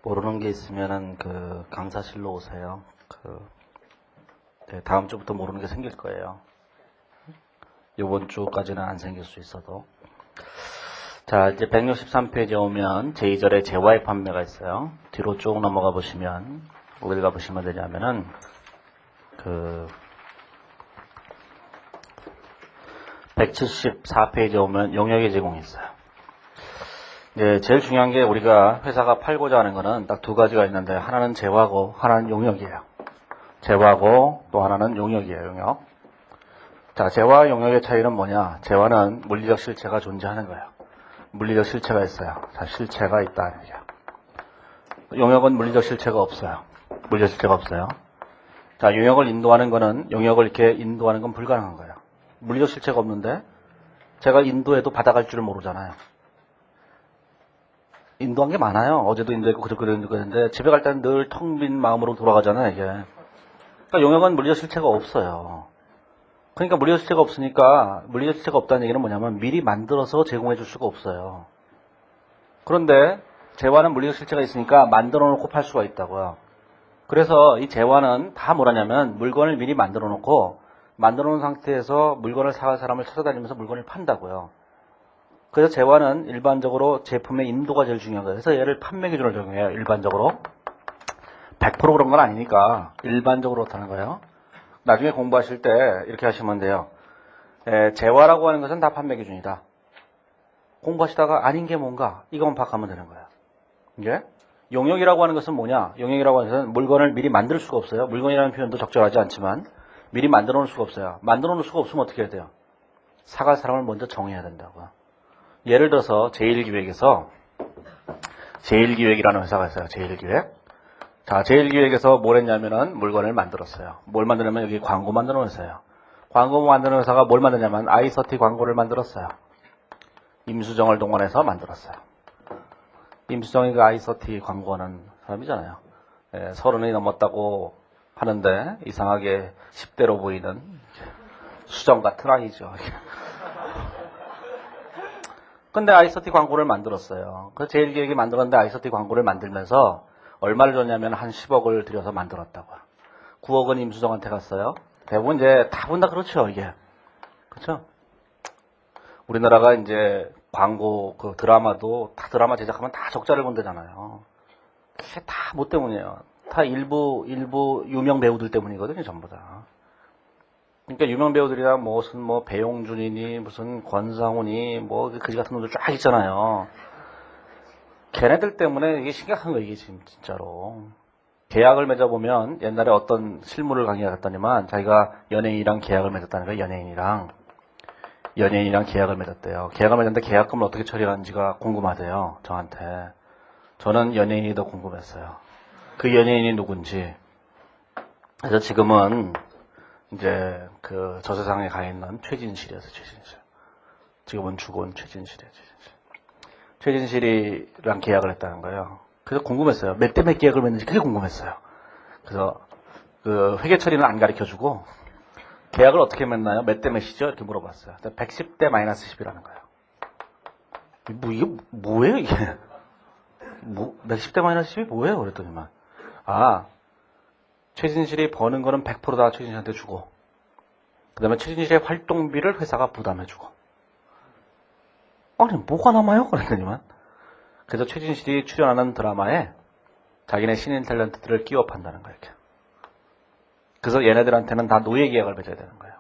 모르는 게 있으면은 그 강사실로 오세요. 다음 주부터 모르는 게 생길 거예요. 이번 주까지는 안 생길 수 있어도. 자, 이제 163페이지에 오면 제2절에 재화의 판매가 있어요. 뒤로 쭉 넘어가 보시면 어디 가 보시면 되냐면은 174페이지에 오면 용역의 제공이 있어요. 예, 제일 중요한 게 우리가 회사가 팔고자 하는 거는 딱 두 가지가 있는데 하나는 재화고 하나는 용역이에요. 재화고 또 하나는 용역이에요. 용역. 자, 재화와 용역의 차이는 뭐냐? 재화는 물리적 실체가 존재하는 거예요. 물리적 실체가 있어요. 자, 실체가 있다는 얘기야. 용역은 물리적 실체가 없어요. 물리적 실체가 없어요. 자, 용역을 인도하는 거는 용역을 이렇게 인도하는 건 불가능한 거예요. 물리적 실체가 없는데 제가 인도해도 받아갈 줄을 모르잖아요. 인도한 게 많아요. 어제도 인도했고 그저께도 인도했는데 집에 갈 때는 늘 텅 빈 마음으로 돌아가잖아요. 이게. 그러니까 용역은 물리적 실체가 없어요. 그러니까 물리적 실체가 없으니까 물리적 실체가 없다는 얘기는 뭐냐면 미리 만들어서 제공해 줄 수가 없어요. 그런데 재화는 물리적 실체가 있으니까 만들어 놓고 팔 수가 있다고요. 그래서 이 재화는 다 뭐라냐면 물건을 미리 만들어 놓고 만들어 놓은 상태에서 물건을 사갈 사람을 찾아다니면서 물건을 판다고요. 그래서 재화는 일반적으로 제품의 인도가 제일 중요한 거예요. 그래서 얘를 판매 기준을 적용해요. 일반적으로. 100% 그런 건 아니니까 일반적으로 그렇다는 거예요. 나중에 공부하실 때 이렇게 하시면 돼요. 재화라고 하는 것은 다 판매 기준이다. 공부하시다가 아닌 게 뭔가 이것만 파악하면 되는 거예요. 이제 용역이라고 하는 것은 뭐냐? 용역이라고 하는 것은 물건을 미리 만들 수가 없어요. 물건이라는 표현도 적절하지 않지만 미리 만들어 놓을 수가 없어요. 만들어 놓을 수가 없으면 어떻게 해야 돼요? 사갈 사람을 먼저 정해야 된다고요. 예를 들어서 제1기획에서 제1기획이라는 회사가 있어요. 제1기획. 자, 제1기획에서 뭘 했냐면은 물건을 만들었어요. 뭘 만드냐면 여기 광고 만드는 회사예요. 광고 만드는 회사가 뭘 만드냐면 아이서티 광고를 만들었어요. 임수정을 동원해서 만들었어요. 임수정이 그 아이서티 광고하는 사람이잖아요. 30이 넘었다고 하는데 이상하게 10대로 보이는 수정 같은 아이죠. 근데 아이서티 광고를 만들었어요. 그 제1기획이 만들었는데 아이서티 광고를 만들면서 얼마를 줬냐면 한 10억을 들여서 만들었다고요. 9억은 임수정한테 갔어요. 대부분 이제 다분 다 그렇죠, 이게. 그렇죠? 우리나라가 이제 광고, 그 드라마도 다 드라마 제작하면 다 적자를 본다잖아요. 그게 다 뭐 때문이에요? 다 일부 유명 배우들 때문이거든요, 전부 다. 그러니까 유명 배우들이랑 무슨 뭐 배용준이니 무슨 권상우니 뭐 그지 같은 놈들 쫙 있잖아요. 걔네들 때문에 이게 심각한 거예요, 이게 지금 진짜로. 계약을 맺어보면 옛날에 어떤 실무를 강의했더니만 자기가 연예인이랑 계약을 맺었다는 거예요, 연예인이랑 계약을 맺었대요. 계약을 맺었는데 계약금을 어떻게 처리하는지가 궁금하대요, 저한테. 저는 연예인이 더 궁금했어요. 그 연예인이 누군지. 그래서 지금은 이제 그 저 세상에 가 있는 최진실이었어요, 최진실. 지금은 죽은 최진실이에요, 최진실. 최진실이랑 계약을 했다는 거예요. 그래서 궁금했어요. 몇 대 몇 계약을 맺는지 그게 궁금했어요. 그래서 그 회계 처리는 안 가르쳐주고 계약을 어떻게 맺나요? 몇 대 몇이죠? 이렇게 물어봤어요. 110대 마이너스 10이라는 거예요. 이게 뭐예요, 이게? 110대 마이너스 10이 뭐예요? 그랬더니만. 최진실이 버는 거는 100%다 최진실한테 주고, 그 다음에 최진실의 활동비를 회사가 부담해주고. 아니, 뭐가 남아요? 그랬더니만. 그래서 최진실이 출연하는 드라마에 자기네 신인 탤런트들을 끼워 판다는 거예요, 이렇게. 그래서 얘네들한테는 다 노예 계약을 맺어야 되는 거예요.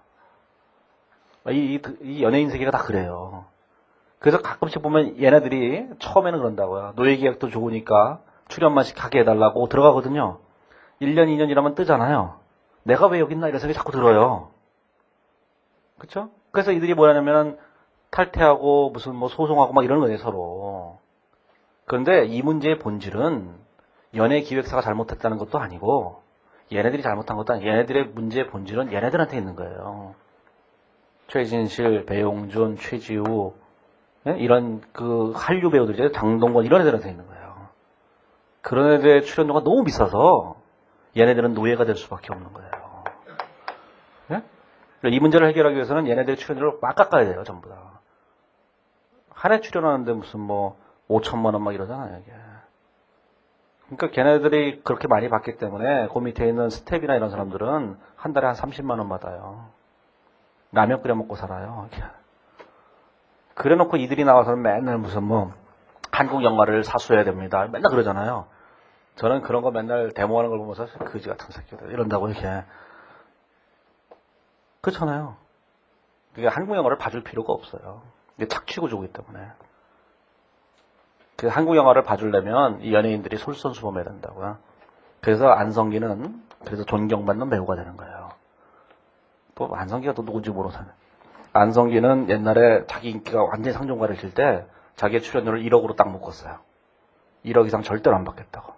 이 연예인 세계가 다 그래요. 그래서 가끔씩 보면 얘네들이 처음에는 그런다고요. 노예 계약도 좋으니까 출연만씩 하게 해달라고 들어가거든요. 1년, 2년 일하면 뜨잖아요. 내가 왜 여기 있나 이런 생각이 자꾸 들어요. 그쵸? 그래서 이들이 뭐냐면은 탈퇴하고 무슨 뭐 소송하고 막 이러는 거예요, 서로. 그런데 이 문제의 본질은 연예 기획사가 잘못했다는 것도 아니고 얘네들이 잘못한 것도 아니고 얘네들의 문제의 본질은 얘네들한테 있는 거예요. 최진실, 배용준, 최지우 이런 그 한류 배우들이죠. 장동건 이런 애들한테 있는 거예요. 그런 애들의 출연료가 너무 비싸서 얘네들은 노예가 될 수밖에 없는 거예요. 예? 이 문제를 해결하기 위해서는 얘네들의 출연료를 막 깎아야 돼요, 전부 다. 한 해 출연하는데 무슨 뭐 5천만 원 막 이러잖아요, 이게. 그러니까 걔네들이 그렇게 많이 받기 때문에 그 밑에 있는 스텝이나 이런 사람들은 한 달에 한 30만 원 받아요. 라면 끓여 먹고 살아요. 그래 놓고 이들이 나와서는 맨날 무슨 뭐 한국 영화를 사수해야 됩니다. 맨날 그러잖아요. 저는 그런 거 맨날 데모하는 걸 보면서 그지 같은 새끼들 이런다고 이렇게. 그렇잖아요. 그게 한국 영화를 봐줄 필요가 없어요. 이게 착취구조이기 때문에. 그 한국 영화를 봐주려면 이 연예인들이 솔선수범해야 된다고요. 그래서 안성기는 그래서 존경받는 배우가 되는 거예요. 또 안성기가 또 누군지 모르잖아요. 안성기는 옛날에 자기 인기가 완전히 상종가를 칠 때 자기의 출연료를 1억으로 딱 묶었어요. 1억 이상 절대로 안 받겠다고.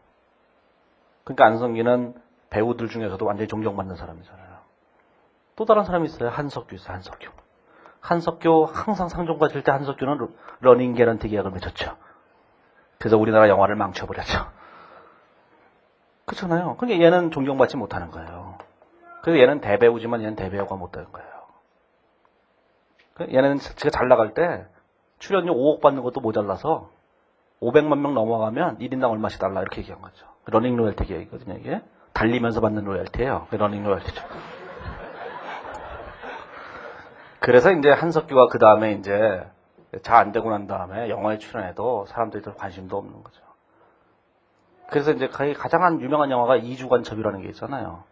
그러니까 안성기는 배우들 중에서도 완전히 존경받는 사람이잖아요. 또 다른 사람이 있어요. 한석규 있어요. 한석규. 한석규 항상 상종가 칠 때 한석규는 러닝 개런티 계약을 맺었죠. 그래서 우리나라 영화를 망쳐버렸죠. 그렇잖아요. 그러니까 얘는 존경받지 못하는 거예요. 그래서 얘는 대배우지만 얘는 대배우가 못 되는 거예요. 얘는 제가 잘 나갈 때 출연료 5억 받는 것도 모자라서 500만 명 넘어가면 1인당 얼마씩 달라 이렇게 얘기한 거죠. 러닝 로열티 계약이거든요. 이게 달리면서 받는 로열티예요. 러닝 로열티죠. 그래서 이제 한석규가 그 다음에 이제 잘 안 되고 난 다음에 영화에 출연해도 사람들이 별 관심도 없는 거죠. 그래서 이제 가장 유명한 영화가 이주간첩이라는 게 있잖아요.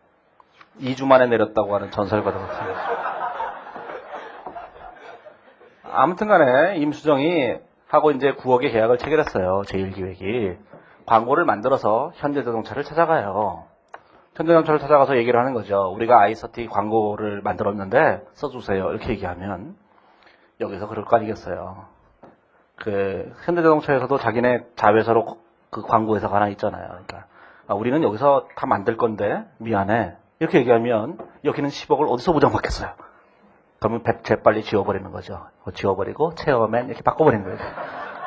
2주 만에 내렸다고 하는 전설과도 같은 거죠. 아무튼 간에 임수정이 하고 이제 9억의 계약을 체결했어요. 제1기획이. 광고를 만들어서 현대자동차를 찾아가요. 현대자동차를 찾아가서 얘기를 하는 거죠. 우리가 아이서티 광고를 만들었는데 써주세요. 이렇게 얘기하면 여기서 그럴 거 아니겠어요. 그 현대자동차에서도 자기네 자회사로 그 광고회사가 하나 있잖아요. 그러니까 우리는 여기서 다 만들 건데 미안해. 이렇게 얘기하면 여기는 10억을 어디서 보장받겠어요. 그러면 재빨리 지워버리는 거죠. 지워버리고 체어맨 이렇게 바꿔버리는 거예요.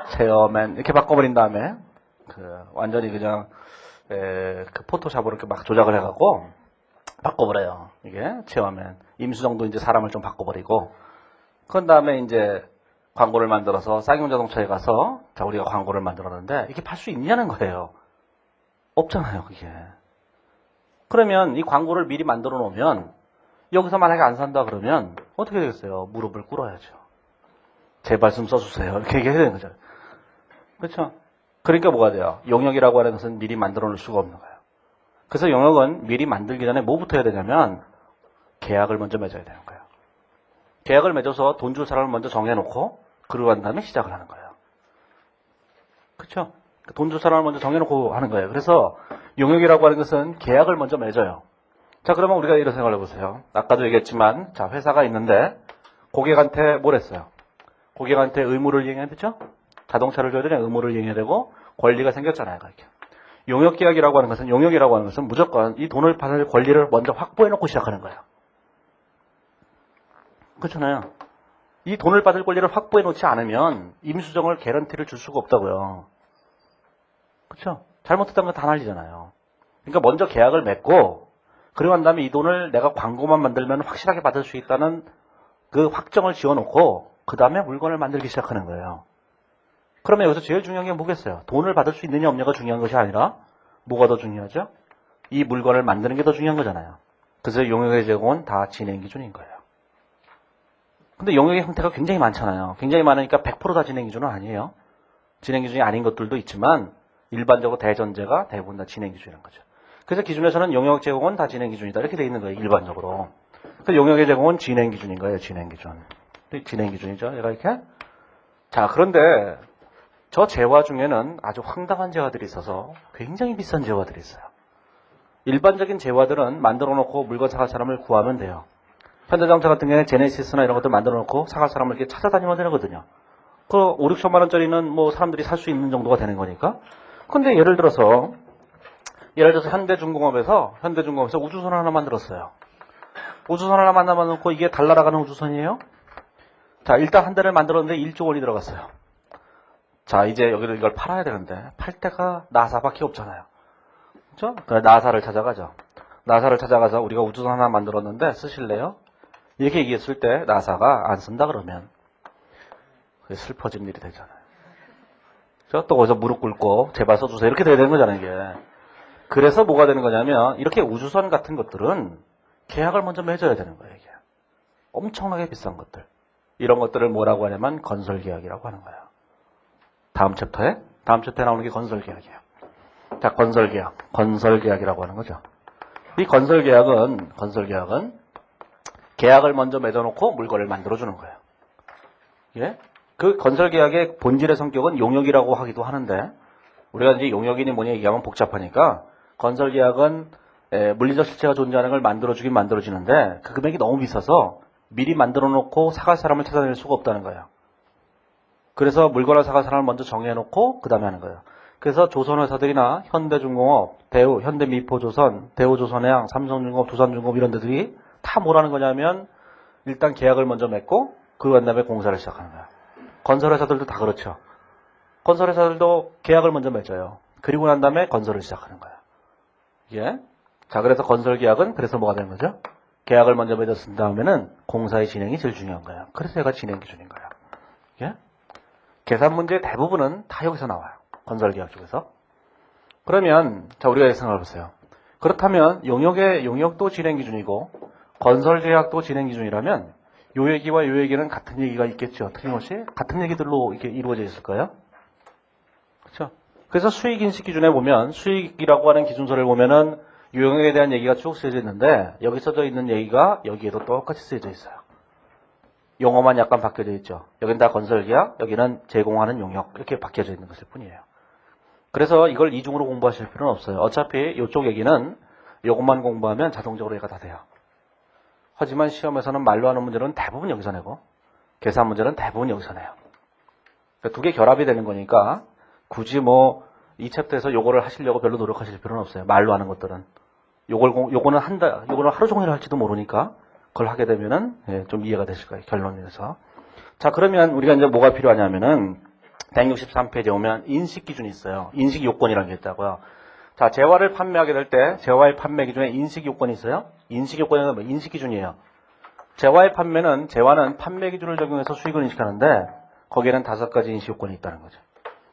체어맨 이렇게 바꿔버린 다음에 그 완전히 그냥 그 포토샵으로 이렇게 막 조작을 해갖고 바꿔버려요. 이게 체어맨. 임수정도 이제 사람을 좀 바꿔버리고 그런 다음에 이제 광고를 만들어서 쌍용자동차에 가서 자 우리가 광고를 만들었는데 이게 팔 수 있냐는 거예요. 없잖아요. 그게. 그러면 이 광고를 미리 만들어 놓으면 여기서 만약에 안 산다 그러면 어떻게 되겠어요? 무릎을 꿇어야죠. 제발 좀 써주세요. 이렇게 얘기해야 되는 거죠. 그렇죠? 그러니까 뭐가 돼요? 용역이라고 하는 것은 미리 만들어 놓을 수가 없는 거예요. 그래서 용역은 미리 만들기 전에 뭐부터 해야 되냐면 계약을 먼저 맺어야 되는 거예요. 계약을 맺어서 돈 줄 사람을 먼저 정해놓고 그러고 난 다음에 시작을 하는 거예요. 그렇죠? 돈 줄 사람을 먼저 정해놓고 하는 거예요. 그래서 용역이라고 하는 것은 계약을 먼저 맺어요. 자, 그러면 우리가 이런 생각을 해보세요. 아까도 얘기했지만, 자, 회사가 있는데, 고객한테 뭘 했어요? 고객한테 의무를 이행해야 되죠? 자동차를 줘야 되냐? 의무를 이행해야 되고, 권리가 생겼잖아요. 이렇게. 용역계약이라고 하는 것은, 용역이라고 하는 것은 무조건 이 돈을 받을 권리를 먼저 확보해놓고 시작하는 거예요. 그렇잖아요. 이 돈을 받을 권리를 확보해놓지 않으면, 임수정을 개런티를 줄 수가 없다고요. 그렇죠? 잘못했다는 건 다 난리잖아요. 그러니까 먼저 계약을 맺고, 그리고 난 다음에 이 돈을 내가 광고만 만들면 확실하게 받을 수 있다는 그 확정을 지어놓고 그 다음에 물건을 만들기 시작하는 거예요. 그러면 여기서 제일 중요한 게 뭐겠어요? 돈을 받을 수 있느냐 없느냐가 중요한 것이 아니라 뭐가 더 중요하죠? 이 물건을 만드는 게 더 중요한 거잖아요. 그래서 용역의 제공은 다 진행 기준인 거예요. 근데 용역의 형태가 굉장히 많잖아요. 굉장히 많으니까 100% 다 진행 기준은 아니에요. 진행 기준이 아닌 것들도 있지만 일반적으로 대전제가 대부분 다 진행 기준인 거죠. 그래서 기준에서는 용역 제공은 다 진행 기준이다. 이렇게 돼 있는 거예요. 일반적으로. 그래서 용역의 제공은 진행 기준인 거예요. 진행 기준. 진행 기준이죠. 얘가 이렇게. 자, 그런데 저 재화 중에는 아주 황당한 재화들이 있어서 굉장히 비싼 재화들이 있어요. 일반적인 재화들은 만들어 놓고 물건 사갈 사람을 구하면 돼요. 현대자동차 같은 경우에 제네시스나 이런 것들 만들어 놓고 사갈 사람을 이렇게 찾아다니면 되거든요. 그 5, 6천만 원짜리는 뭐 사람들이 살 수 있는 정도가 되는 거니까. 근데 예를 들어서 현대중공업에서 우주선 하나 만들었어요. 우주선 하나 만들어 놓고 이게 달 날아가는 우주선이에요? 자, 일단 한 대를 만들었는데 1조 원이 들어갔어요. 자, 이제 여기를 이걸 팔아야 되는데 팔 데가 나사밖에 없잖아요. 그렇죠? 나사를 찾아가죠. 나사를 찾아가서 우리가 우주선 하나 만들었는데 쓰실래요? 이렇게 얘기했을 때 나사가 안 쓴다 그러면 그게 슬퍼진 일이 되잖아요. 또 거기서 무릎 꿇고 제발 써주세요. 이렇게 돼야 되는 거잖아요, 이게. 그래서 뭐가 되는 거냐면 이렇게 우주선 같은 것들은 계약을 먼저 맺어야 되는 거예요, 이게. 엄청나게 비싼 것들. 이런 것들을 뭐라고 하냐면 건설계약이라고 하는 거예요. 다음 챕터에 나오는 게 건설계약이에요. 자, 건설계약이라고 하는 거죠. 이 건설계약은 계약을 먼저 맺어놓고 물건을 만들어주는 거예요. 예? 그 건설계약의 본질의 성격은 용역이라고 하기도 하는데, 우리가 이제 용역이니 뭐니 얘기하면 복잡하니까, 건설계약은 물리적 실체가 존재하는 걸 만들어주긴 만들어지는데, 그 금액이 너무 비싸서 미리 만들어놓고 사갈 사람을 찾아낼 수가 없다는 거예요. 그래서 물건을 사갈 사람을 먼저 정해놓고 그 다음에 하는 거예요. 그래서 조선회사들이나 현대중공업, 대우, 현대미포조선, 대우조선해양, 삼성중공업, 두산중공업 이런 데들이 다 뭐라는 거냐면 일단 계약을 먼저 맺고 그 다음에 공사를 시작하는 거예요. 건설회사들도 다 그렇죠. 건설회사들도 계약을 먼저 맺어요. 그리고 난 다음에 건설을 시작하는 거예요. 예? 자, 그래서 건설계약은 그래서 뭐가 되는 거죠? 계약을 먼저 맺었은 다음에는 공사의 진행이 제일 중요한 거예요. 그래서 얘가 진행 기준인 거예요. 예? 계산 문제의 대부분은 다 여기서 나와요. 건설계약 쪽에서. 그러면 자, 우리가 생각해 보세요. 그렇다면 용역도 진행 기준이고 건설계약도 진행 기준이라면 요 얘기와 요 얘기는 같은 얘기가 있겠죠. 틀림없이 같은 얘기들로 이렇게 이루어져 있을 거예요. 그렇죠? 그래서 수익인식 기준에 보면 수익이라고 하는 기준서를 보면은 용역에 대한 얘기가 쭉 쓰여져 있는데 여기 써져 있는 얘기가 여기에도 똑같이 쓰여져 있어요. 용어만 약간 바뀌어져 있죠. 여기는 다 건설계약, 여기는 제공하는 용역 이렇게 바뀌어져 있는 것일 뿐이에요. 그래서 이걸 이중으로 공부하실 필요는 없어요. 어차피 이쪽 얘기는 이것만 공부하면 자동적으로 얘가 다 돼요. 하지만 시험에서는 말로 하는 문제는 대부분 여기서 내고 계산 문제는 대부분 여기서 내요. 두 개 결합이 되는 거니까 굳이 뭐 이 챕터에서 요거를 하시려고 별로 노력하실 필요는 없어요. 말로 하는 것들은. 요거는 하루 종일 할지도 모르니까 그걸 하게 되면은 좀 이해가 되실 거예요. 결론에서. 자, 그러면 우리가 이제 뭐가 필요하냐면은 163페이지에 오면 인식 기준이 있어요. 인식 요건이라는 게 있다고요. 자, 재화를 판매하게 될 때 재화의 판매 기준에 인식 요건이 있어요. 인식 요건은 뭐 인식 기준이에요. 재화의 판매는 재화는 판매 기준을 적용해서 수익을 인식하는데 거기에는 5가지 인식 요건이 있다는 거죠.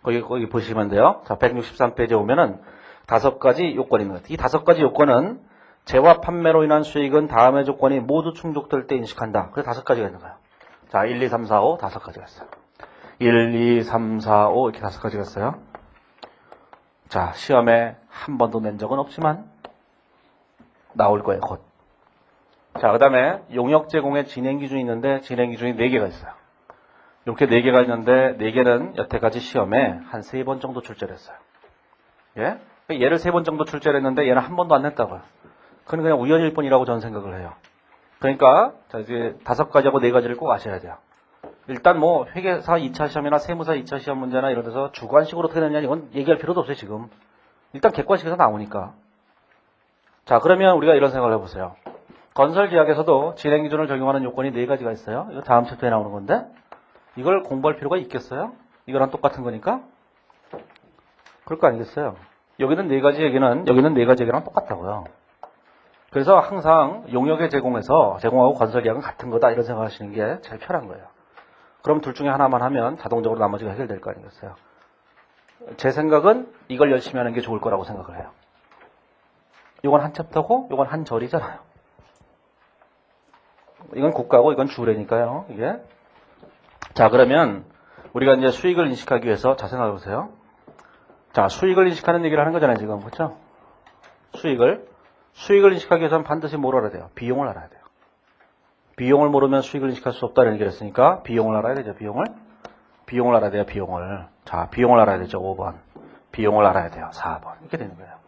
거기 보시면 돼요. 자, 163페이지에 오면은 5가지 요건이 있는 거예요. 이 5가지 요건은 재화 판매로 인한 수익은 다음의 조건이 모두 충족될 때 인식한다. 그래서 5가지가 있는 거예요. 자, 1, 2, 3, 4, 5 5가지가 있어요. 1, 2, 3, 4, 5 이렇게 5가지가 있어요. 자, 시험에 한 번도 낸 적은 없지만 나올 거예요, 곧. 자, 그 다음에 용역 제공의 진행 기준이 있는데 진행 기준이 4개가 있어요. 이렇게 4개가 있는데 4개는 여태까지 시험에 한 3번 정도 출제를 했어요. 예? 얘를 3번 정도 출제를 했는데 얘는 한 번도 안 냈다고요. 그건 그냥 우연일 뿐이라고 저는 생각을 해요. 그러니까 자, 이제 5가지하고 4가지를 꼭 아셔야 돼요. 일단 뭐 회계사 2차 시험이나 세무사 2차 시험 문제나 이런 데서 주관식으로 어떻게 되느냐 이건 얘기할 필요도 없어요, 지금. 일단 객관식에서 나오니까. 자, 그러면 우리가 이런 생각을 해보세요. 건설계약에서도 진행 기준을 적용하는 요건이 4가지가 있어요. 이거 다음 챕터에 나오는 건데 이걸 공부할 필요가 있겠어요? 이거랑 똑같은 거니까? 그럴 거 아니겠어요? 여기는 4가지 얘기는 여기는 4가지 얘기랑 똑같다고요. 그래서 항상 용역에 제공하고 건설계약은 같은 거다 이런 생각하시는 게 제일 편한 거예요. 그럼 둘 중에 하나만 하면 자동적으로 나머지가 해결될 거 아니겠어요? 제 생각은 이걸 열심히 하는 게 좋을 거라고 생각을 해요. 이건 한 챕터고 이건 한 절이잖아요. 이건 국가고 이건 주례니까요. 이게. 자, 그러면 우리가 이제 수익을 인식하기 위해서 자, 생각해 보세요. 자, 수익을 인식하는 얘기를 하는 거잖아요, 지금. 그렇죠? 수익을 인식하기 위해서는 반드시 뭘 알아야 돼요? 비용을 알아야 돼요. 비용을 모르면 수익을 인식할 수 없다는 얘기를 했으니까 비용을 알아야 되죠, 비용을 알아야 돼요, 비용을. 자, 비용을 알아야 되죠, 5번. 비용을 알아야 돼요, 4번. 이렇게 되는 거예요.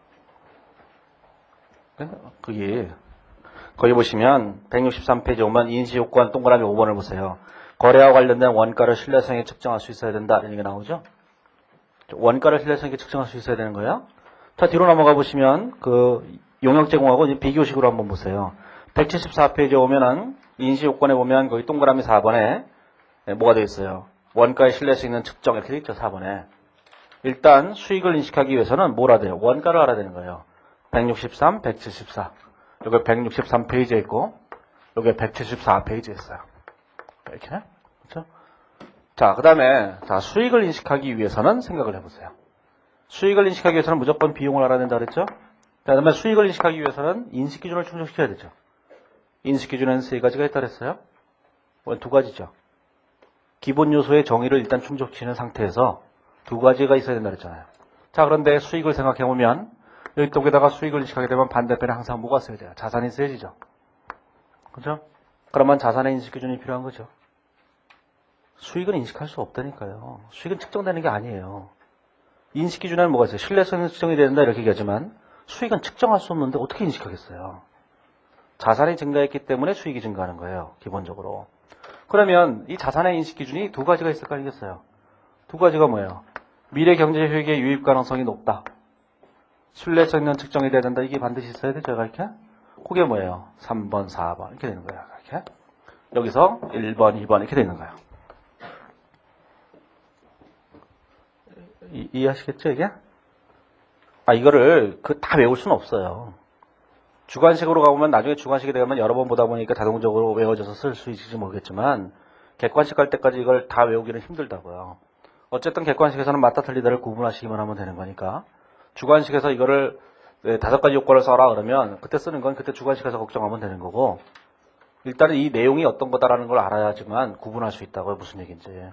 거기 보시면 163페이지 오면 인시요건 동그라미 5번을 보세요. 거래와 관련된 원가를 신뢰성 있게 측정할 수 있어야 된다 이런 얘기가 나오죠. 원가를 신뢰성 있게 측정할 수 있어야 되는 거예요. 자, 뒤로 넘어가 보시면 그 용역 제공하고 이제 비교식으로 한번 보세요. 174페이지에 오면은 인시요건에 보면 거기 동그라미 4번에 뭐가 되어 있어요? 원가의 신뢰성 있는 측정 이렇게 되어 있죠, 4번에. 일단 수익을 인식하기 위해서는 뭘 알아야 돼요? 원가를 알아야 되는 거예요. 163, 174. 여기 163페이지에 있고 여기 174페이지에 있어요. 이렇게. 그렇죠? 자, 그 다음에, 자, 수익을 인식하기 위해서는 생각을 해보세요. 수익을 인식하기 위해서는 무조건 비용을 알아야 된다 그랬죠? 자, 그 다음에 수익을 인식하기 위해서는 인식기준을 충족시켜야 되죠. 인식기준에는 세 가지가 있다 그랬어요? 두 가지죠. 기본 요소의 정의를 일단 충족시키는 상태에서 두 가지가 있어야 된다 그랬잖아요. 자, 그런데 수익을 생각해보면, 여기 쪽에다가 수익을 인식하게 되면 반대편에 항상 뭐가 써야 돼요? 자산이 쓰여지죠. 그죠? 그러면 자산의 인식기준이 필요한 거죠. 수익은 인식할 수 없다니까요. 수익은 측정되는 게 아니에요. 인식기준에는 뭐가 있어요? 신뢰성이 측정이 된다 이렇게 얘기하지만 수익은 측정할 수 없는데 어떻게 인식하겠어요? 자산이 증가했기 때문에 수익이 증가하는 거예요. 기본적으로. 그러면 이 자산의 인식기준이 두 가지가 있을 거 아니겠어요? 두 가지가 뭐예요? 미래 경제 효익의 유입 가능성이 높다. 신뢰성 있는 측정이 돼야 된다. 이게 반드시 있어야 되죠. 이렇게. 그게 뭐예요? 3번, 4번 이렇게 되는 거예요. 이렇게. 여기서 1번, 2번 이렇게 되는 거예요. 이해하시겠죠, 이게? 이거를 다 외울 수는 없어요. 주관식으로 가보면 나중에 주관식이 되면 여러 번 보다 보니까 자동적으로 외워져서 쓸 수 있을지 모르겠지만 객관식 갈 때까지 이걸 다 외우기는 힘들다고요. 어쨌든 객관식에서는 맞다 틀리다를 구분하시기만 하면 되는 거니까 주관식에서 이거를 5가지 요건을 써라 그러면 그때 쓰는 건 그때 주관식에서 걱정하면 되는 거고 일단은 이 내용이 어떤 거다라는 걸 알아야지만 구분할 수 있다고요. 무슨 얘기인지.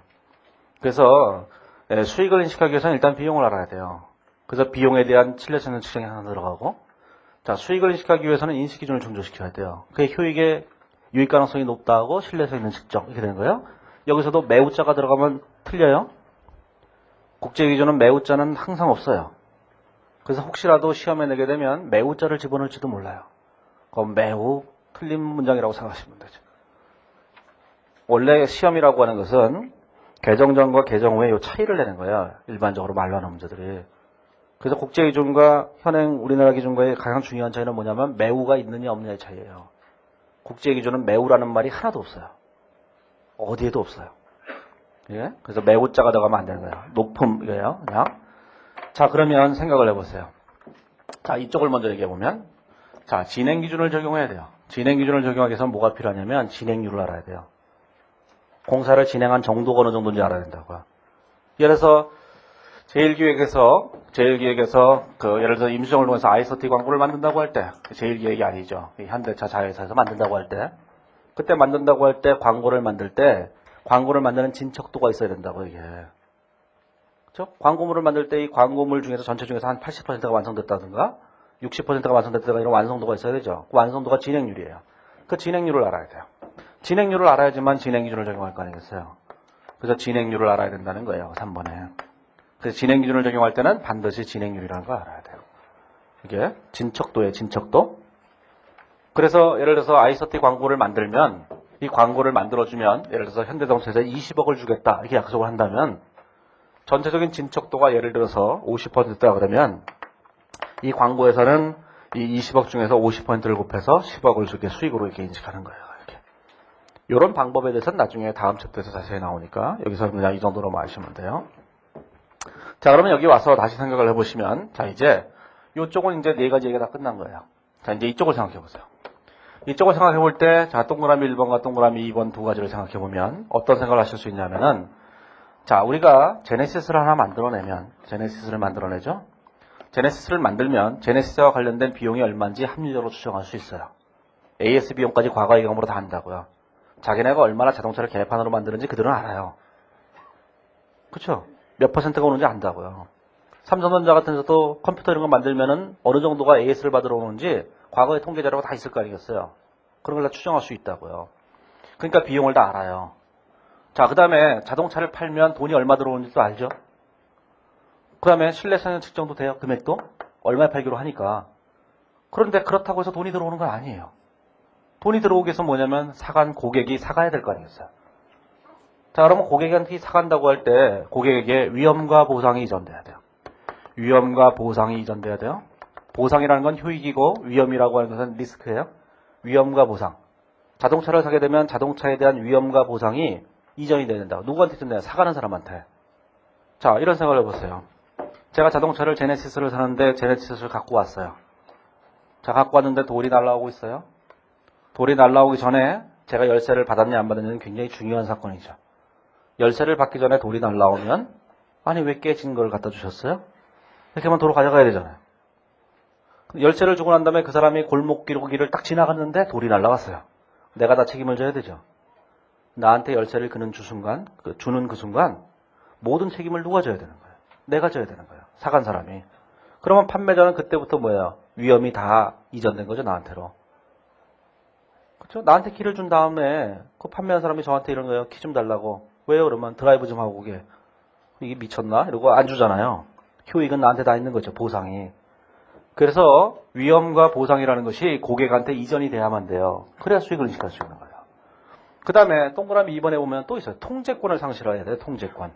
그래서 수익을 인식하기 위해서는 일단 비용을 알아야 돼요. 그래서 비용에 대한 신뢰성 있는 측정이 하나 들어가고 자, 수익을 인식하기 위해서는 인식기준을 충족시켜야 돼요. 그게 효익의 유익 가능성이 높다고 신뢰성 있는 측정 이렇게 되는 거예요. 여기서도 매우자가 들어가면 틀려요. 국제기준은 매우자는 항상 없어요. 그래서 혹시라도 시험에 내게 되면 매우자를 집어넣을지도 몰라요. 그건 매우 틀린 문장이라고 생각하시면 되죠. 원래 시험이라고 하는 것은 개정 전과 개정 후에 이 차이를 내는 거예요. 일반적으로 말로 하는 문제들이. 그래서 국제기준과 현행 우리나라 기준과의 가장 중요한 차이는 뭐냐면 매우가 있느냐 없느냐의 차이예요. 국제기준은 매우라는 말이 하나도 없어요. 어디에도 없어요. 예? 그래서 매우자가 들어가면 안 되는 거예요. 높음 이거예요. 그냥. 자, 그러면 생각을 해보세요. 자, 이쪽을 먼저 얘기해보면 자, 진행기준을 적용해야 돼요. 진행기준을 적용하기 위해서는 뭐가 필요하냐면 진행률을 알아야 돼요. 공사를 진행한 정도가 어느 정도인지 알아야 된다고요. 예를 들어서 제일기획에서 예를 들어서 임수정을 통해서 아이서티 광고를 만든다고 할 때 제일기획이 아니죠. 현대차 자회사에서 만든다고 할 때 그때 만든다고 할 때 광고를 만드는 진척도가 있어야 된다고 이게. 그렇죠? 광고물을 만들 때 이 광고물 중에서 전체 중에서 한 80%가 완성됐다든가 60%가 완성됐다든가 이런 완성도가 있어야 되죠. 그 완성도가 진행률이에요. 그 진행률을 알아야 돼요. 진행률을 알아야지만 진행기준을 적용할 거 아니겠어요. 그래서 진행률을 알아야 된다는 거예요. 3번에. 그래서 진행기준을 적용할 때는 반드시 진행률이라는 걸 알아야 돼요. 이게 진척도예요. 진척도. 그래서 예를 들어서 아이서티 광고를 만들면 이 광고를 만들어주면 예를 들어서 현대자동차에서 20억을 주겠다 이렇게 약속을 한다면 전체적인 진척도가 예를 들어서 50%다 그러면 이 광고에서는 이 20억 중에서 50%를 곱해서 10억을 주게 수익으로 이렇게 인식하는 거예요. 이렇게. 이런 방법에 대해서는 나중에 다음 챕터에서 자세히 나오니까 여기서 그냥 이 정도로 아시면 돼요. 자, 그러면 여기 와서 다시 생각을 해보시면 자, 이제 이쪽은 이제 4가지 얘기가 다 끝난 거예요. 자, 이제 이쪽을 생각해 보세요. 이쪽을 생각해 볼 때 자, 동그라미 1번과 동그라미 2번 두 가지를 생각해 보면 어떤 생각을 하실 수 있냐면은 자, 우리가 제네시스를 하나 만들어내면 제네시스를 만들어내죠. 제네시스를 만들면 제네시스와 관련된 비용이 얼마인지 합리적으로 추정할 수 있어요. AS 비용까지 과거의 경험으로 다 한다고요. 자기네가 얼마나 자동차를 계획판으로 만드는지 그들은 알아요. 그렇죠? 몇 퍼센트가 오는지 안다고요. 삼성전자 같은 데서도 컴퓨터 이런 거 만들면은 어느 정도가 AS를 받으러 오는지 과거의 통계 자료가 다 있을 거 아니겠어요. 그런 걸 다 추정할 수 있다고요. 그러니까 비용을 다 알아요. 자, 그 다음에 자동차를 팔면 돈이 얼마 들어오는지도 알죠? 그 다음에 신뢰성 측정도 돼요. 금액도 얼마에 팔기로 하니까. 그런데 그렇다고 해서 돈이 들어오는 건 아니에요. 돈이 들어오기 위해서 뭐냐면 고객이 사가야 될 거 아니겠어요. 자, 그러면 고객한테 사간다고 할 때 고객에게 위험과 보상이 이전돼야 돼요. 위험과 보상이 이전돼야 돼요. 보상이라는 건 효익이고 위험이라고 하는 것은 리스크예요. 위험과 보상. 자동차를 사게 되면 자동차에 대한 위험과 보상이 이전이 돼야 된다. 누구한테 준대요? 사가는 사람한테. 자, 이런 생각을 해보세요. 제가 자동차를 제네시스를 사는데 제네시스를 갖고 왔어요. 자, 갖고 왔는데 돌이 날라오고 있어요. 돌이 날라오기 전에 제가 열쇠를 받았냐 안 받았냐는 굉장히 중요한 사건이죠. 열쇠를 받기 전에 돌이 날라오면 아니 왜 깨진 걸 갖다 주셨어요? 이렇게 하면 도로 가져가야 되잖아요. 열쇠를 주고 난 다음에 그 사람이 골목길을 딱 지나갔는데 돌이 날라왔어요. 내가 다 책임을 져야 되죠. 나한테 열쇠를 주는 그 순간 모든 책임을 누가 져야 되는 거예요? 내가 져야 되는 거예요. 사간 사람이. 그러면 판매자는 그때부터 뭐예요? 위험이 다 이전된 거죠, 나한테로. 그렇죠? 나한테 키를 준 다음에 그 판매한 사람이 저한테 이런 거예요. 키 좀 달라고. 왜요? 그러면 드라이브 좀 하고 오게. 이게 미쳤나? 이러고 안 주잖아요. 효익은 나한테 다 있는 거죠, 보상이. 그래서 위험과 보상이라는 것이 고객한테 이전이 돼야만 돼요. 그래야 수익을 인식할 수 있는 거예요. 그 다음에 동그라미 2번에 보면 또 있어요. 통제권을 상실해야 돼요. 통제권.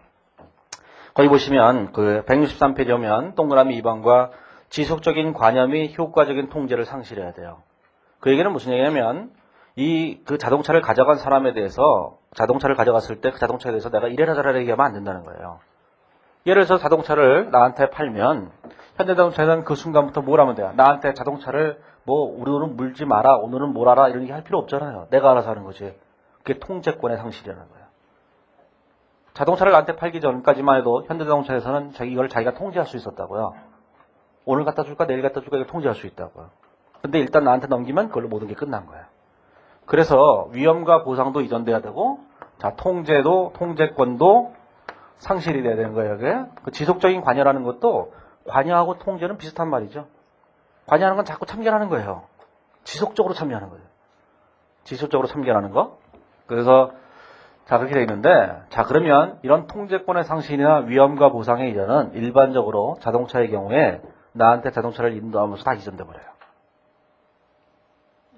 거기 보시면 그 163페이지 오면 동그라미 2번과 지속적인 관여 및 효과적인 통제를 상실해야 돼요. 그 얘기는 무슨 얘기냐면 그 자동차를 가져간 사람에 대해서 자동차를 가져갔을 때 그 자동차에 대해서 내가 이래라 저래라 얘기하면 안 된다는 거예요. 예를 들어서 자동차를 나한테 팔면 현대자동차는 그 순간부터 뭘 하면 돼요? 나한테 자동차를 오늘은 물지 마라, 오늘은 뭘 하라 이런 얘기 할 필요 없잖아요. 내가 알아서 하는 거지. 그게 통제권의 상실이라는 거예요. 자동차를 나한테 팔기 전까지만 해도 현대자동차에서는 이걸 자기가 통제할 수 있었다고요. 오늘 갖다 줄까 내일 갖다 줄까 이걸 통제할 수 있다고요. 근데 일단 나한테 넘기면 그걸로 모든 게 끝난 거예요. 그래서 위험과 보상도 이전돼야 되고 통제권도 상실이 돼야 되는 거예요. 그 지속적인 관여라는 것도 관여하고 통제는 비슷한 말이죠. 관여하는 건 자꾸 참견하는 거예요. 지속적으로 참여하는 거예요. 지속적으로 참견하는 거. 그래서 그렇게 되어 있는데 그러면 이런 통제권의 상실이나 위험과 보상의 이전은 일반적으로 자동차의 경우에 나한테 자동차를 인도하면서 다 이전돼 버려요.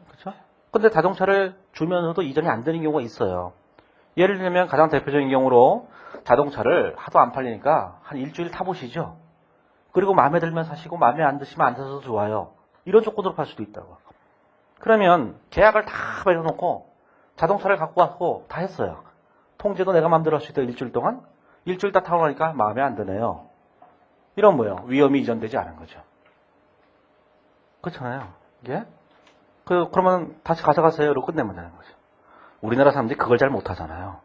그렇죠? 근데 자동차를 주면서도 이전이 안 되는 경우가 있어요. 예를 들면 가장 대표적인 경우로 자동차를 하도 안 팔리니까 한 일주일 타보시죠. 그리고 마음에 들면 사시고 마음에 안 드시면 안 사셔도 좋아요. 이런 조건으로 팔 수도 있다고. 그러면 계약을 다 맺어놓고 자동차를 갖고 왔고 다 했어요. 통제도 내가 마음대로 할 수 있다 일주일 동안. 일주일 다 타고 나니까 마음에 안 드네요. 이런 뭐예요? 위험이 이전되지 않은 거죠. 그렇잖아요. 이게? 그러면 다시 가져가세요. 이러고 끝내면 되는 거죠. 우리나라 사람들이 그걸 잘 못하잖아요.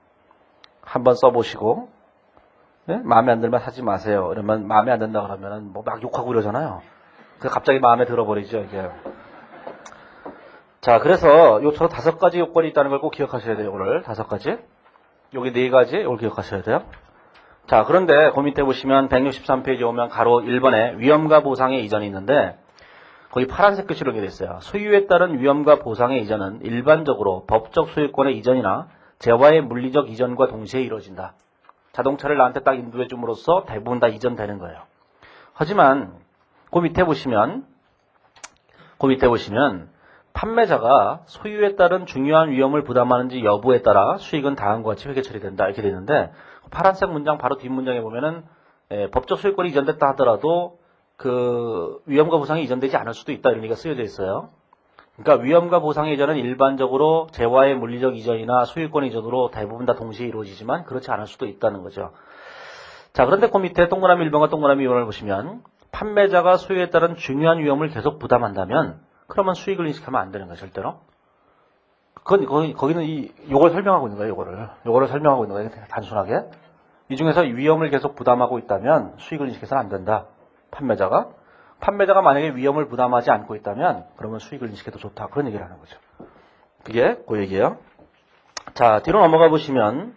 한번 써보시고 네? 마음에 안 들면 사지 마세요. 그러면 마음에 안 든다 그러면 막 욕하고 이러잖아요. 그래서 갑자기 마음에 들어버리죠. 이게. 자, 그래서 요처럼 5가지 요건이 있다는 걸 꼭 기억하셔야 돼요. 오늘 5가지. 여기 4가지 이걸 기억하셔야 돼요. 자, 그런데 그 밑에 보시면 163페이지 오면 가로 1번에 위험과 보상의 이전이 있는데 거기 파란색 글씨로 이렇게 돼 있어요. 소유에 따른 위험과 보상의 이전은 일반적으로 법적 소유권의 이전이나 재화의 물리적 이전과 동시에 이루어진다. 자동차를 나한테 딱 인도해 줌으로써 대부분 다 이전되는 거예요. 하지만 그 밑에 보시면 판매자가 소유에 따른 중요한 위험을 부담하는지 여부에 따라 수익은 다음과 같이 회계 처리된다 이렇게 되는데 파란색 문장 바로 뒷문장에 보면은 법적 소유권이 이전됐다 하더라도 그 위험과 보상이 이전되지 않을 수도 있다 이런 얘기가 쓰여져 있어요. 그러니까 위험과 보상의 이전은 일반적으로 재화의 물리적 이전이나 소유권 이전으로 대부분 다 동시에 이루어지지만 그렇지 않을 수도 있다는 거죠. 자, 그런데 그 밑에 동그라미 1번과 동그라미 2번을 보시면 판매자가 소유에 따른 중요한 위험을 계속 부담한다면 그러면 수익을 인식하면 안 되는 거예요, 절대로. 거기는 요걸 설명하고 있는 거예요, 요거를 설명하고 있는 거예요, 단순하게. 이 중에서 위험을 계속 부담하고 있다면 수익을 인식해서는 안 된다. 판매자가 만약에 위험을 부담하지 않고 있다면 그러면 수익을 인식해도 좋다. 그런 얘기를 하는 거죠. 그게 그 얘기예요. 자, 뒤로 넘어가 보시면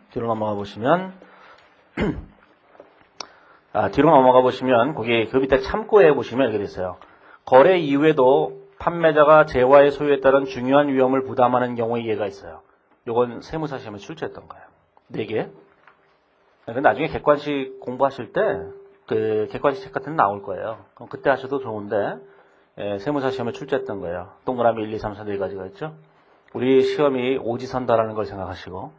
거기 그 밑에 참고에 보시면 이렇게 돼 있어요. 거래 이후에도 판매자가 재화의 소유에 따른 중요한 위험을 부담하는 경우의 예가 있어요. 요건 세무사 시험에 출제했던 거예요. 4개. 나중에 객관식 공부하실 때 그 객관식 책 같은 거 나올 거예요. 그럼 그때 하셔도 좋은데 세무사 시험에 출제했던 거예요. 동그라미 1, 2, 3, 4 4가지가 있죠. 우리 시험이 오지선다라는 걸 생각하시고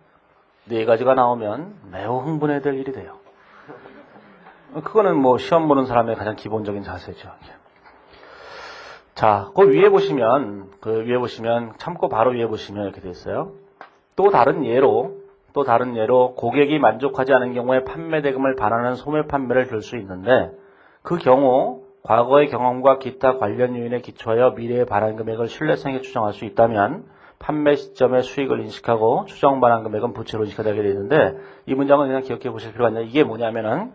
4가지가 나오면 매우 흥분해야 될 일이 돼요. 그거는 시험 보는 사람의 가장 기본적인 자세죠. 자, 그 위에 보시면 참고 바로 위에 보시면 이렇게 돼 있어요. 또 다른 예로 고객이 만족하지 않은 경우에 판매 대금을 반환하는 소멸 판매를 들 수 있는데 그 경우 과거의 경험과 기타 관련 요인에 기초하여 미래의 반환 금액을 신뢰성 있게 추정할 수 있다면 판매 시점에 수익을 인식하고 추정 반환 금액은 부채로 인식하게 되어 있는데 이 문장은 그냥 기억해 보실 필요가 있냐. 이게 뭐냐면은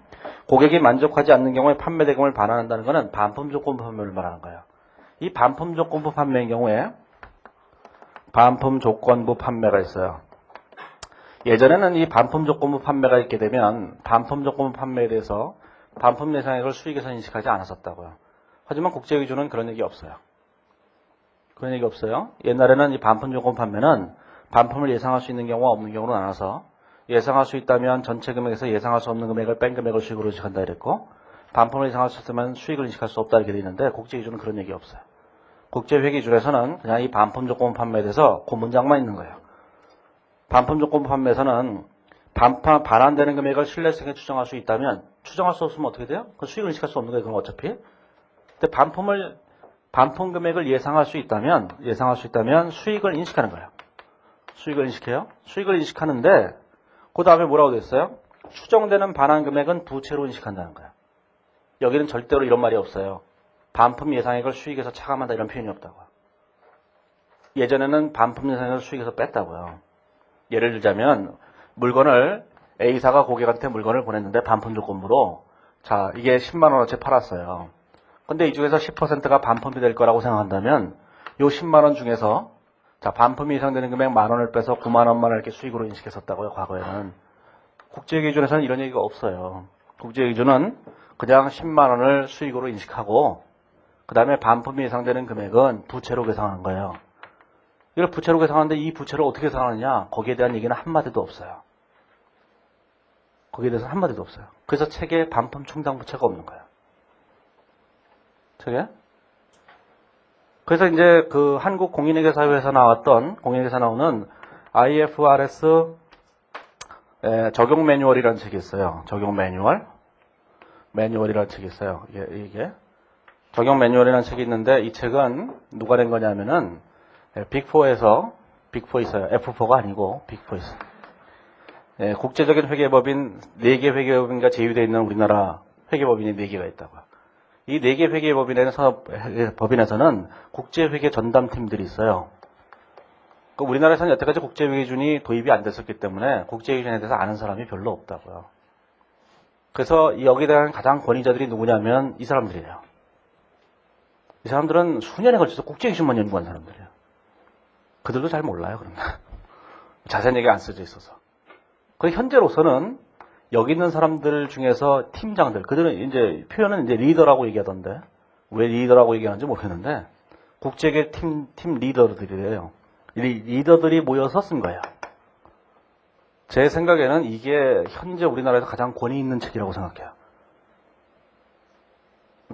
고객이 만족하지 않는 경우에 판매 대금을 반환한다는 것은 반품 조건부 판매를 말하는 거예요. 이 반품 조건부 판매의 경우에 반품 조건부 판매가 있어요. 예전에는 이 반품 조건부 판매가 있게 되면 반품 조건부 판매에 대해서 반품 예상액을 수익에서 인식하지 않았었다고요. 하지만 국제기준은 그런 얘기 없어요. 그런 얘기 없어요. 옛날에는 이 반품 조건 판매는 반품을 예상할 수 있는 경우와 없는 경우로 나눠서 예상할 수 있다면 전체 금액에서 예상할 수 없는 금액을 뺀 금액을 수익으로 인식한다 이랬고 반품을 예상할 수 있으면 수익을 인식할 수 없다 이렇게 되어 있는데 국제기준은 그런 얘기 없어요. 국제회계기준에서는 그냥 이 반품 조건 판매에 대해서 그 문장만 있는 거예요. 반품 조건 판매에서는 반환되는 금액을 신뢰성에 추정할 수 있다면 추정할 수 없으면 어떻게 돼요? 그 수익을 인식할 수 없는 거예요. 그럼 어차피. 근데 반품 금액을 예상할 수 있다면 수익을 인식하는 거예요. 수익을 인식해요. 수익을 인식하는데 그 다음에 뭐라고 됐어요? 추정되는 반환 금액은 부채로 인식한다는 거예요. 여기는 절대로 이런 말이 없어요. 반품 예상액을 수익에서 차감한다 이런 표현이 없다고요. 예전에는 반품 예상액을 수익에서 뺐다고요. 예를 들자면 물건을 A사가 고객한테 물건을 보냈는데 반품 조건부로 자 이게 10만 원어치 팔았어요. 근데 이 중에서 10%가 반품이 될 거라고 생각한다면 요 10만 원 중에서 자 반품이 예상되는 금액 만 원을 빼서 9만 원만 이렇게 수익으로 인식했었다고요. 과거에는. 국제기준에서는 이런 얘기가 없어요. 국제기준은 그냥 10만 원을 수익으로 인식하고 그 다음에 반품이 예상되는 금액은 부채로 계산하는 거예요. 이걸 부채로 계산하는데 이 부채를 어떻게 계산하느냐 거기에 대한 얘기는 한마디도 없어요. 거기에 대해서 한마디도 없어요. 그래서 책에 반품 충당 부채가 없는 거예요. 책에. 그래서 이제 그 한국 공인회계사회에서 나왔던 공인회계사 나오는 IFRS 적용 매뉴얼이라는 책이 있어요. 적용 매뉴얼이라는 책이 있어요. 이게 적용 매뉴얼이라는 책이 있는데 이 책은 누가 낸 거냐면은 빅4에서 빅4 있어요. F4가 아니고 빅4 있어요. 국제적인 회계법인 4개 회계법인과 제휴되어 있는 우리나라 회계법인이 4개가 있다고요. 이 4개 회계법인에서는 국제회계 전담팀들이 있어요. 우리나라에서는 여태까지 국제회계준이 도입이 안 됐었기 때문에 국제회계준에 대해서 아는 사람이 별로 없다고요. 그래서 여기에 대한 가장 권위자들이 누구냐면 이 사람들이에요. 이 사람들은 수년에 걸쳐서 국제기준만 연구한 사람들이에요. 그들도 잘 몰라요, 그러면. 자세한 얘기가 안 써져 있어서. 그리고 현재로서는 여기 있는 사람들 중에서 팀장들, 그들은 이제 표현은 이제 리더라고 얘기하던데, 왜 리더라고 얘기하는지 모르겠는데, 국제계 팀 리더들이래요. 이 리더들이 모여서 쓴 거예요. 제 생각에는 이게 현재 우리나라에서 가장 권위 있는 책이라고 생각해요.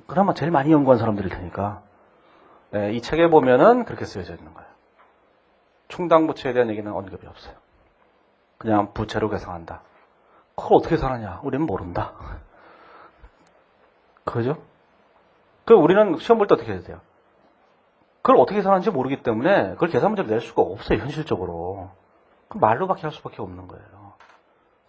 그나마 제일 많이 연구한 사람들일 테니까. 이 책에 보면은 그렇게 쓰여져 있는 거예요. 충당부채에 대한 얘기는 언급이 없어요. 그냥 부채로 계산한다. 그걸 어떻게 계산하냐? 우리는 모른다. 그죠? 우리는 시험 볼 때 어떻게 해야 돼요? 그걸 어떻게 계산하는지 모르기 때문에 그걸 계산 문제를 낼 수가 없어요, 현실적으로. 그럼 말로밖에 할 수밖에 없는 거예요.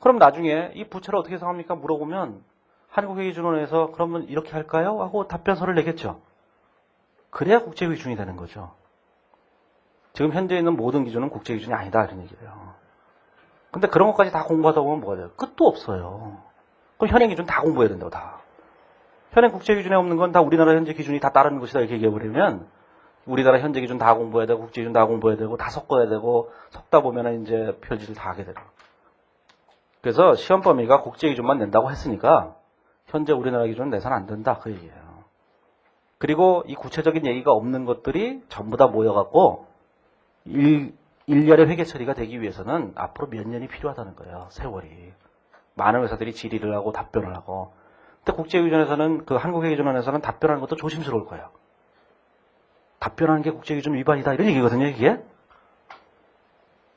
그럼 나중에 이 부채를 어떻게 계산합니까? 물어보면 한국회계준원에서 그러면 이렇게 할까요? 하고 답변서를 내겠죠. 그래야 국제기준이 되는 거죠. 지금 현재 있는 모든 기준은 국제기준이 아니다 이런 얘기예요. 근데 그런 것까지 다 공부하다 보면 뭐가 돼요? 끝도 없어요. 그럼 현행 기준 다 공부해야 된다고 다. 현행 국제기준에 없는 건 다 우리나라 현재 기준이 다 따르는 것이다 이렇게 얘기해버리면 우리나라 현재 기준 다 공부해야 되고 국제기준 다 공부해야 되고 다 섞어야 되고 섞다 보면은 이제 별짓을 다 하게 되고. 그래서 시험 범위가 국제기준만 낸다고 했으니까 현재 우리나라 기준은 내선 안 된다 그 얘기예요. 그리고 이 구체적인 얘기가 없는 것들이 전부 다 모여갖고 일렬의 회계 처리가 되기 위해서는 앞으로 몇 년이 필요하다는 거예요. 세월이. 많은 회사들이 질의를 하고 답변을 하고. 근데 국제기준에서는 그 한국회계준원에서는 답변하는 것도 조심스러울 거예요. 답변하는 게 국제기준 위반이다 이런 얘기거든요. 이게.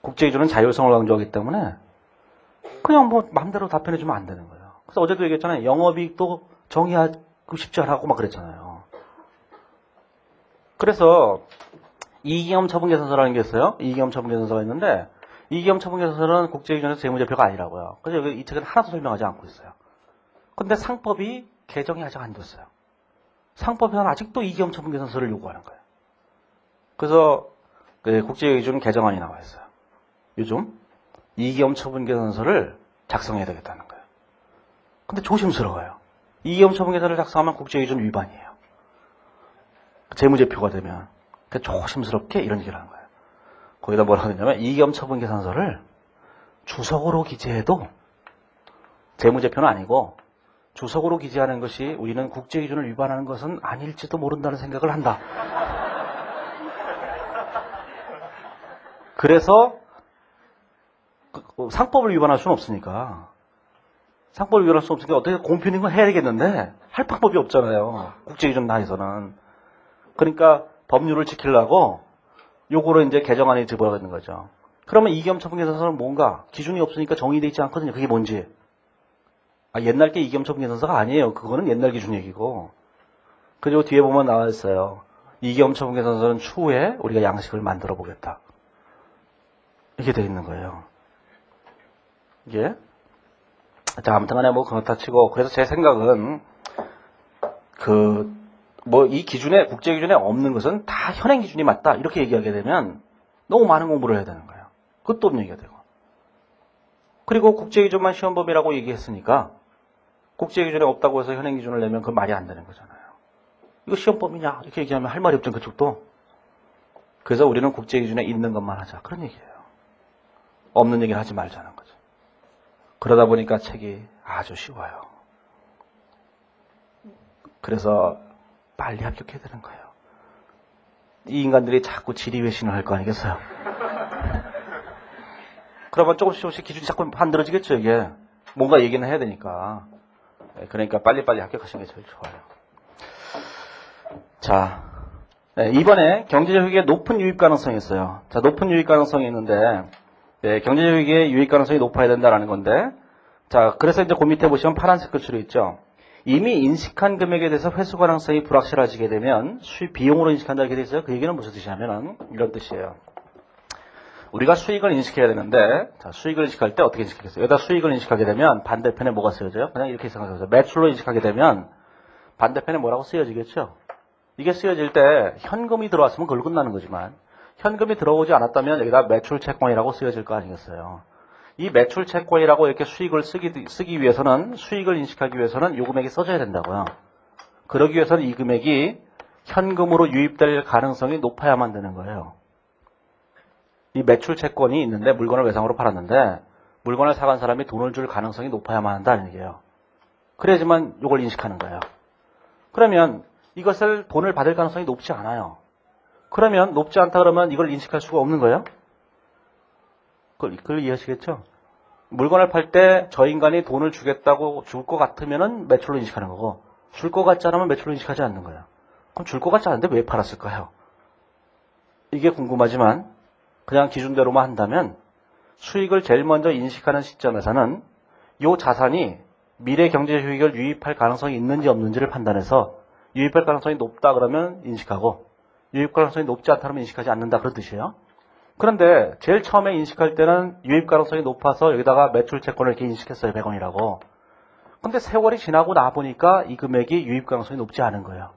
국제기준은 자율성을 강조하기 때문에 그냥 뭐 마음대로 답변해주면 안 되는 거예요. 그래서 어제도 얘기했잖아요. 영업이익도 정의하고 싶지 않고 막 그랬잖아요. 그래서 이익잉여 처분계산서라는 게 있어요. 이익잉여 처분계산서가 있는데 이익잉여 처분계산서는 국제기준에서 재무제표가 아니라고요. 그래서 이 책은 하나도 설명하지 않고 있어요. 근데 상법이 개정이 아직 안 됐어요. 상법에서는 아직도 이익잉여 처분계산서를 요구하는 거예요. 그래서 그 국제기준 개정안이 나와 있어요. 요즘 이기엄 처분 계산서를 작성해야 되겠다는 거예요. 근데 조심스러워요. 이기엄 처분 계산을 작성하면 국제기준 위반이에요. 재무제표가 되면. 조심스럽게 이런 얘기를 하는 거예요. 거기다 뭐라 하냐면 이기엄 처분 계산서를 주석으로 기재해도 재무제표는 아니고 주석으로 기재하는 것이 우리는 국제기준을 위반하는 것은 아닐지도 모른다는 생각을 한다. 그래서 상법을 위반할 수는 없으니까 상법을 위반할 수 없으니까 어떻게 공표는 건 해야 되겠는데 할 방법이 없잖아요. 국제기준 나에서는. 그러니까 법률을 지키려고 요거를 이제 개정안에 집어넣는 거죠. 그러면 이기엄 처분 계산서는 뭔가 기준이 없으니까 정의되어 있지 않거든요. 그게 뭔지. 옛날 게 이기엄 처분 계산서가 아니에요. 그거는 옛날 기준 얘기고. 그리고 뒤에 보면 나와 있어요. 이기엄 처분 계산서는 추후에 우리가 양식을 만들어 보겠다. 이게 되어 있는 거예요. 이게. 자, 아무튼 간에 뭐 그렇다 치고, 그래서 제 생각은, 이 기준에, 국제 기준에 없는 것은 다 현행 기준이 맞다. 이렇게 얘기하게 되면 너무 많은 공부를 해야 되는 거예요. 그것도 없는 얘기가 되고. 그리고 국제 기준만 시험범위라고 얘기했으니까, 국제 기준에 없다고 해서 현행 기준을 내면 그건 말이 안 되는 거잖아요. 이거 시험범위냐? 이렇게 얘기하면 할 말이 없죠, 그쪽도. 그래서 우리는 국제 기준에 있는 것만 하자. 그런 얘기예요. 없는 얘기를 하지 말자는 거죠. 그러다 보니까 책이 아주 쉬워요. 그래서 빨리 합격해야 되는 거예요. 이 인간들이 자꾸 지리외신을 할 거 아니겠어요? 그러면 조금씩 기준이 자꾸 만들어지겠죠, 이게. 뭔가 얘기는 해야 되니까. 그러니까 빨리빨리 합격하시는 게 제일 좋아요. 자, 이번에 경제적 효익의 높은 유입 가능성이 있어요. 자, 높은 유입 가능성이 있는데, 경제적 효익의 유입 가능성이 높아야 된다라는 건데, 자, 그래서 이제 그 밑에 보시면 파란색 글씨로 있죠. 이미 인식한 금액에 대해서 회수 가능성이 불확실해지게 되면 수익 비용으로 인식한다 이렇게 돼 있어요. 그 얘기는 무슨 뜻이냐면은 이런 뜻이에요. 우리가 수익을 인식해야 되는데, 자, 수익을 인식할 때 어떻게 인식하겠어요? 여기다 수익을 인식하게 되면 반대편에 뭐가 쓰여져요? 그냥 이렇게 생각하세요. 매출로 인식하게 되면 반대편에 뭐라고 쓰여지겠죠? 이게 쓰여질 때 현금이 들어왔으면 그걸 끝나는 거지만 현금이 들어오지 않았다면 여기다 매출 채권이라고 쓰여질 거 아니겠어요? 이 매출 채권이라고 이렇게 수익을 쓰기 위해서는, 수익을 인식하기 위해서는 이 금액이 써져야 된다고요. 그러기 위해서는 이 금액이 현금으로 유입될 가능성이 높아야만 되는 거예요. 이 매출 채권이 있는데 물건을 외상으로 팔았는데 물건을 사간 사람이 돈을 줄 가능성이 높아야만 한다는 얘기예요. 그래야지만 이걸 인식하는 거예요. 그러면 이것을 돈을 받을 가능성이 높지 않아요. 그러면 높지 않다 그러면 이걸 인식할 수가 없는 거예요. 그걸 이해하시겠죠? 물건을 팔 때 저 인간이 돈을 주겠다고 줄 것 같으면은 매출로 인식하는 거고 줄 것 같지 않으면 매출로 인식하지 않는 거예요. 그럼 줄 것 같지 않은데 왜 팔았을까요? 이게 궁금하지만 그냥 기준대로만 한다면 수익을 제일 먼저 인식하는 시점에서는 이 자산이 미래 경제 효익을 유입할 가능성이 있는지 없는지를 판단해서 유입할 가능성이 높다 그러면 인식하고 유입 가능성이 높지 않다 그러면 인식하지 않는다 그런 뜻이에요. 그런데 제일 처음에 인식할 때는 유입 가능성이 높아서 여기다가 매출 채권을 이렇게 인식했어요. 100원이라고. 근데 세월이 지나고 나보니까 이 금액이 유입 가능성이 높지 않은 거예요.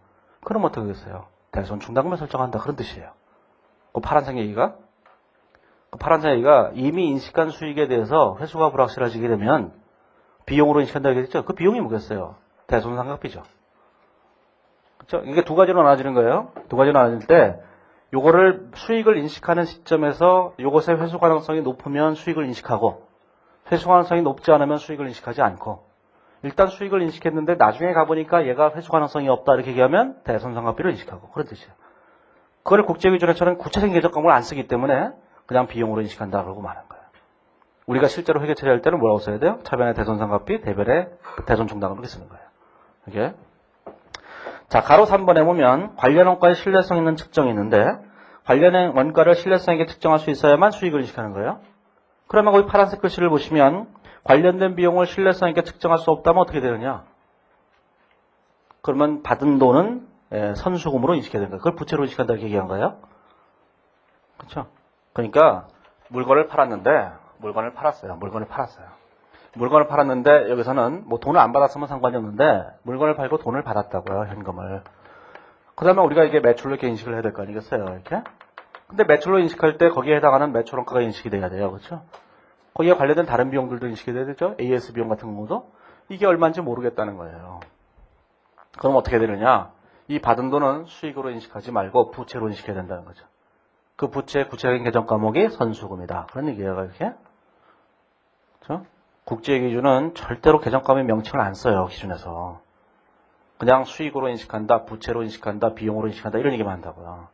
그럼 어떻게 하겠어요? 대손 충당금을 설정한다 그런 뜻이에요. 그 파란색 얘기가? 그 파란색 얘기가 이미 인식한 수익에 대해서 회수가 불확실해지게 되면 비용으로 인식한다 얘기했죠. 그 비용이 뭐겠어요? 대손상각비죠. 그렇죠? 이게 두 가지로 나눠지는 거예요. 두 가지로 나눠질 때 요거를 수익을 인식하는 시점에서 요것의 회수 가능성이 높으면 수익을 인식하고 회수 가능성이 높지 않으면 수익을 인식하지 않고 일단 수익을 인식했는데 나중에 가보니까 얘가 회수 가능성이 없다 이렇게 얘기하면 대손상각비를 인식하고 그런 뜻이에요. 그걸 국제기준에서는 구체적인 계적감을 안 쓰기 때문에 그냥 비용으로 인식한다 그러고 마는 거예요. 우리가 실제로 회계 처리할 때는 뭐라고 써야 돼요? 차변에 대손상각비, 대변에 대손충당금 이렇게 쓰는 거예요. 이게. 자, 가로 3번에 보면 관련 원가의 신뢰성 있는 측정이 있는데 관련 원가를 신뢰성 있게 측정할 수 있어야만 수익을 인식하는 거예요. 그러면 거기 파란색 글씨를 보시면 관련된 비용을 신뢰성 있게 측정할 수 없다면 어떻게 되느냐? 그러면 받은 돈은 선수금으로 인식해야 되는 거예요. 그걸 부채로 인식한다 이렇게 얘기한 거예요. 그렇죠? 그러니까 물건을 팔았는데 물건을 팔았어요. 물건을 팔았는데 여기서는 뭐 돈을 안 받았으면 상관이 없는데 물건을 팔고 돈을 받았다고요. 현금을. 그 다음에 우리가 이게 매출로 이렇게 인식을 해야 될 거 아니겠어요. 이렇게. 근데 매출로 인식할 때 거기에 해당하는 매출 원가가 인식이 돼야 돼요. 그렇죠? 거기에 관련된 다른 비용들도 인식이 돼야 되죠? AS 비용 같은 경우도 이게 얼마인지 모르겠다는 거예요. 그럼 어떻게 되느냐? 이 받은 돈은 수익으로 인식하지 말고 부채로 인식해야 된다는 거죠. 그 부채 구체적인 계정 과목이 선수금이다. 그런 얘기예요, 이렇게. 그렇죠? 국제 기준은 절대로 계정 과목 명칭을 안 써요, 기준에서. 그냥 수익으로 인식한다, 부채로 인식한다, 비용으로 인식한다 이런 얘기만 한다고요.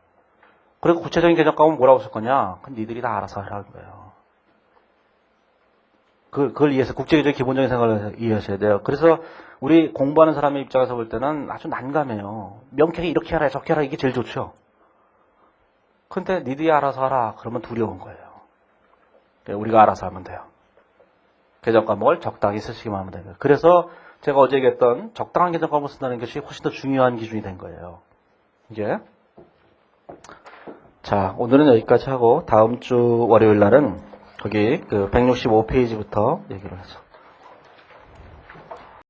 그리고 구체적인 계정 과목은 뭐라고 쓸 거냐? 그건 니들이 다 알아서 하라는 거예요. 그걸 이해해서 국제기준의 기본적인 생각을 이해하셔야 돼요. 그래서 우리 공부하는 사람의 입장에서 볼 때는 아주 난감해요. 명쾌하게 이렇게 하라 저렇게 하라 이게 제일 좋죠. 근데 니들이 알아서 하라 그러면 두려운 거예요. 우리가 알아서 하면 돼요. 계정 과목을 적당히 쓰시기만 하면 돼요. 그래서 제가 어제 얘기했던 적당한 계정 과목을 쓴다는 것이 훨씬 더 중요한 기준이 된 거예요. 이제 자 오늘은 여기까지 하고 다음 주 월요일 날은 거기 그 165페이지부터 얘기를 하죠.